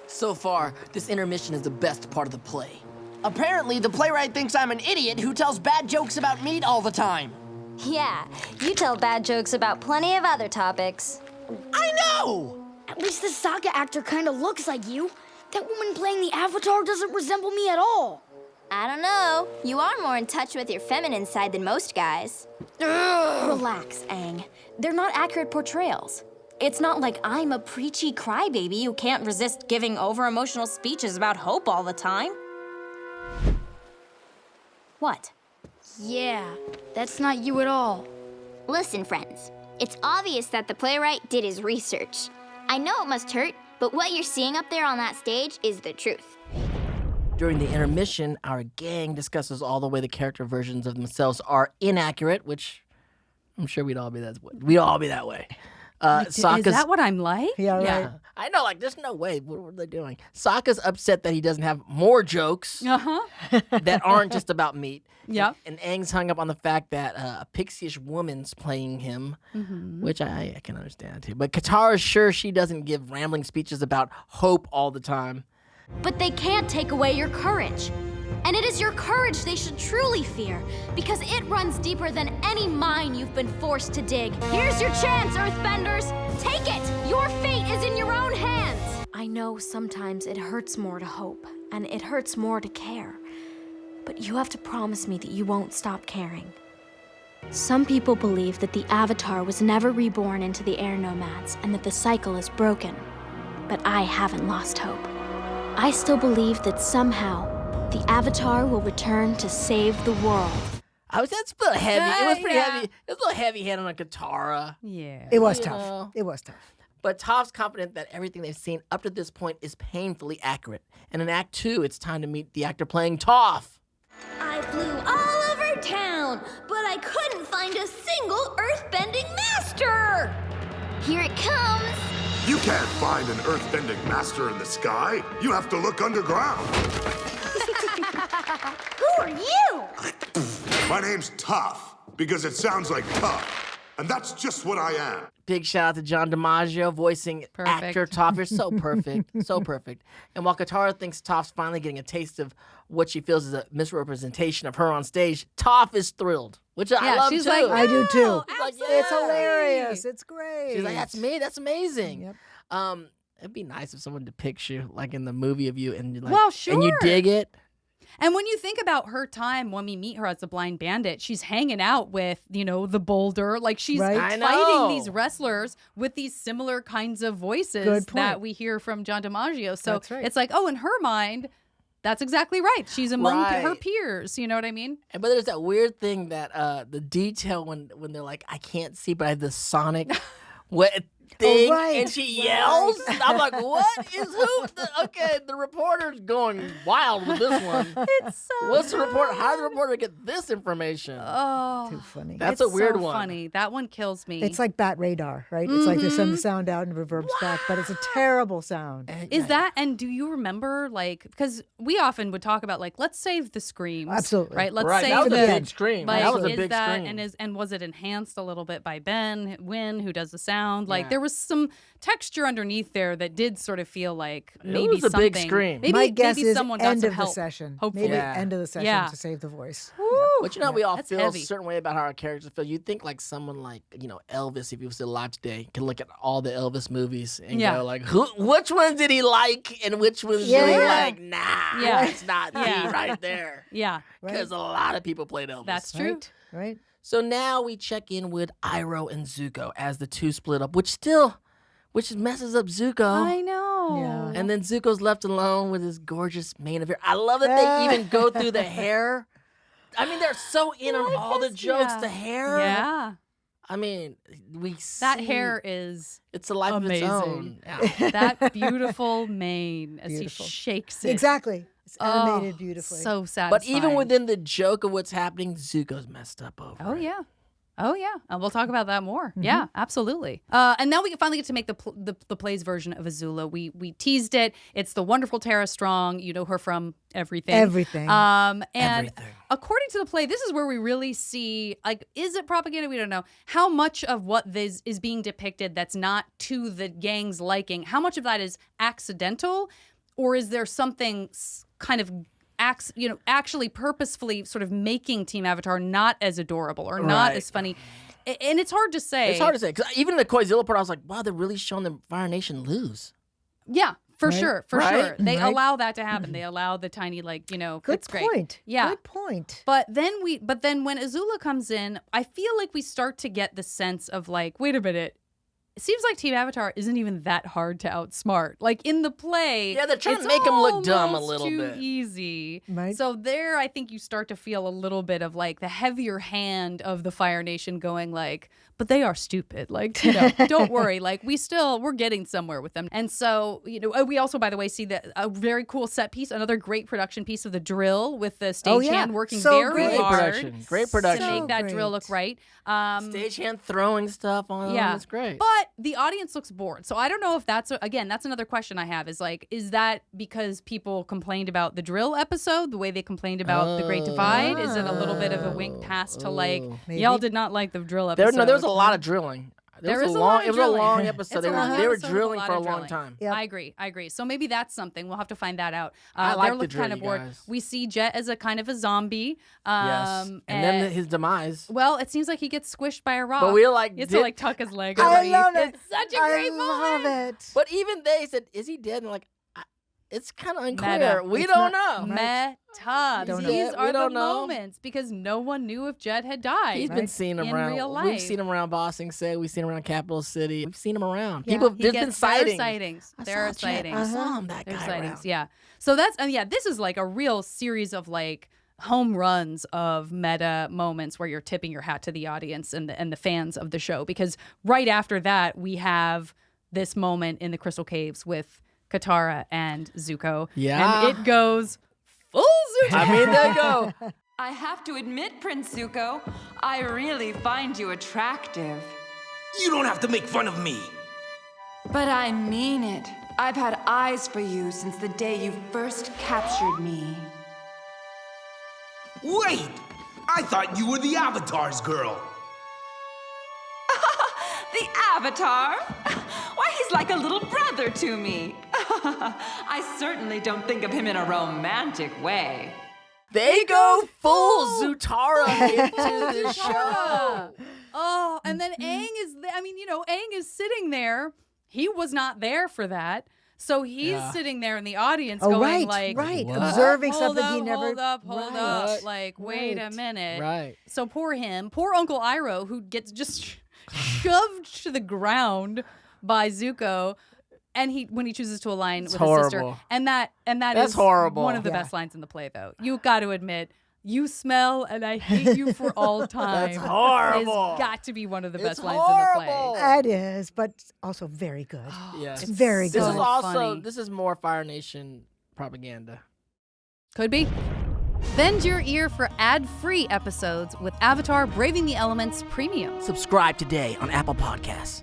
So far, this intermission is the best part of the play. Apparently, the playwright thinks I'm an idiot who tells bad jokes about meat all the time. Yeah, you tell bad jokes about plenty of other topics. I know! At least the Sokka actor kind of looks like you. That woman playing the Avatar doesn't resemble me at all. I don't know. You are more in touch with your feminine side than most guys. Relax, Aang. They're not accurate portrayals. It's not like I'm a preachy crybaby who can't resist giving over-emotional speeches about hope all the time. What? Yeah, that's not you at all. Listen, friends. It's obvious that the playwright did his research. I know it must hurt, but what you're seeing up there on that stage is the truth. During the intermission, our gang discusses all the way the character versions of themselves are inaccurate, which I'm sure we'd all be that way. Is that what I'm like? Yeah, right. Yeah, I know, like, there's no way. What are they doing? Sokka's upset that he doesn't have more jokes that aren't just about meat. Yep. And Aang's hung up on the fact that a pixie-ish woman's playing him, which I can understand, too. But Katara's sure she doesn't give rambling speeches about hope all the time. But they can't take away your courage. And it is your courage they should truly fear, because it runs deeper than any mine you've been forced to dig. Here's your chance, Earthbenders! Take it! Your fate is in your own hands! I know sometimes it hurts more to hope, and it hurts more to care. But you have to promise me that you won't stop caring. Some people believe that the Avatar was never reborn into the air nomads, and that the cycle is broken. But I haven't lost hope. I still believe that somehow, the Avatar will return to save the world. That's a little heavy. It was pretty heavy. It was a little heavy-handed on Katara. Yeah. It was tough. It was tough. But Toph's confident that everything they've seen up to this point is painfully accurate. And in Act 2, it's time to meet the actor playing Toph. I flew all over town, but I couldn't find a single earthbending master! Here it comes! You can't find an earthbending master in the sky. You have to look underground. Who are you? My name's Toph, because it sounds like tough. And that's just what I am. Big shout out to John DiMaggio voicing actor Toph. You're so perfect. So perfect. And while Katara thinks Toph's finally getting a taste of what she feels is a misrepresentation of her on stage, Toph is thrilled, which I love she's too. like, I do too. Absolutely. It's hilarious. It's great. She's like, that's me. That's amazing. Yep. It'd be nice if someone depicts you like in the movie of you and you're like, Well, and you sure. dig it. And when you think about her time when we meet her as a blind bandit, she's hanging out with, the boulder. Like she's Right. I know. fighting these wrestlers with these similar kinds of voices Good point. that we hear from John DiMaggio. So That's right. it's like, in her mind, that's exactly right. She's among Right. her peers. You know what I mean? But there's that weird thing that the detail when they're like, I can't see, but I have this sonic thing, right. and she yells. I'm like, what is who? Okay, the reporter's going wild with this one. It's so What's the report? How did the reporter get this information? Oh, Too funny. That's it's a weird so one. funny. That one kills me. It's like bat radar, right? It's like they send the sound out and reverbs back, but it's a terrible sound. Is that, and do you remember, because we often would talk about, let's save the screams. Absolutely. Right? Let's Right, save that was the a big scream. That was a is big that, scream. And was it enhanced a little bit by Ben Wynn, who does the sound? Like, Yeah. there was some texture underneath there that did sort of feel like maybe was a something. big scream. Maybe, My guess maybe is someone got end some of help. the session. Hopefully. Maybe Yeah. end of the session Yeah. to save the voice. But we all That's feel heavy. a certain way about how our characters feel. You'd think like someone like, Elvis, if he was still alive today, can look at all the Elvis movies and Yeah. go like, which ones did he like and which ones did he Yeah. like? Nah, Yeah. it's not me Yeah. right there. Yeah, Because a lot of people played Elvis. that's true. Right? Right? So now we check in with Iroh and Zuko as the two split up, which messes up Zuko. I know. Yeah. And then Zuko's left alone with his gorgeous mane of hair. I love that they even go through the hair. I mean, they're so in on all the jokes. Yeah. The hair. Yeah. I mean, we see That hair is It's a life amazing. of its own. Yeah. that beautiful mane as Beautiful. he shakes it. Exactly. It's animated Oh, beautifully. So satisfying. But even within the joke of what's happening, Zuko's messed up over. Oh it. yeah. Oh yeah. And we'll talk about that more. Yeah, absolutely. And now we finally get to make the play's version of Azula. We teased it. It's the wonderful Tara Strong. You know her from everything. Everything. And Everything. according to the play, this is where we really see, is it propaganda? We don't know. How much of what this is being depicted that's not to the gang's liking, how much of that is accidental or is there something kind of actually purposefully sort of making Team Avatar not as adorable or not as funny? And it's hard to say. It's hard to say. Because even in the Koizilla part, I was like, wow, they're really showing the Fire Nation lose. Yeah, for sure. They Right. allow that to happen. They allow the tiny, Good it's great. point. Yeah. Good point. But then when Azula comes in, I feel like we start to get the sense of like, wait a minute. It seems like Team Avatar isn't even that hard to outsmart. Like in the play, Yeah, they're trying to make him look dumb a little too bit. easy. Right. So there, I think you start to feel a little bit of like the heavier hand of the Fire Nation going like, but they are stupid. Like, don't worry. Like we're getting somewhere with them. And so, we also, by the way, see a very cool set piece, another great production piece of the drill with the stagehand working So very great. hard. Great production. To So make that drill look right. Stagehand throwing stuff on them. It's great. But the audience looks bored. So I don't know if that's another question I have is like, is that because people complained about the drill episode, the way they complained about the Great Divide? Is it a little bit of a wink past to like, y'all did not like the drill episode? There was a lot of drilling. It was a long episode. They were drilling for a long time. Yep. I agree. So maybe that's something. We'll have to find that out. I like the they're drill, kind of bored. guys. We see Jet as a kind of a zombie. Yes. And then his demise. Well, it seems like he gets squished by a rock. But we like It's to like tuck his leg I underneath. love it. It's such a great moment. I love it. But even they said, is he dead? And like, it's kind of unclear. Meta. We It's don't not- know. Meta. Don't know. These are We the don't know. moments because no one knew if Jet had died. He's been seeing him in around. real life. We've seen him around Boston City. We've seen him around Capital City. We've seen him around. Yeah, People, he there's gets- been sightings. There are I saw Jet. sightings. I saw him, that There's guy sightings, around. yeah. So that's this is like a real series of like home runs of meta moments where you're tipping your hat to the audience and the fans of the show, because right after that we have this moment in the Crystal Caves with Katara and Zuko. Yeah. And it goes full Zuko. I mean, there you go. I have to admit, Prince Zuko, I really find you attractive. You don't have to make fun of me. But I mean it. I've had eyes for you since the day you first captured me. Wait! I thought you were the Avatar's girl. The Avatar? Why, he's like a little brother to me. I certainly don't think of him in a romantic way. They go full Zutara into the show. Oh, and then Aang is, Aang is sitting there. He was not there for that. So he's sitting there in the audience going right, what? observing Hold something up, he never. Hold up. Like, wait a Right. minute. Right. So poor him. Poor Uncle Iroh, who gets just shoved to the ground by Zuko. And when he chooses to align with his sister. horrible. And that's That's horrible. One of the best lines in the play, though. You got to admit, you smell and I hate you for all time. That's horrible. It's got to be one of the best It's lines in the horrible. play. It is, but also very good. Yes. It's very This good. is also funny. this is more Fire Nation propaganda. Could be. Bend your ear for ad-free episodes with Avatar Braving the Elements Premium. Subscribe today on Apple Podcasts.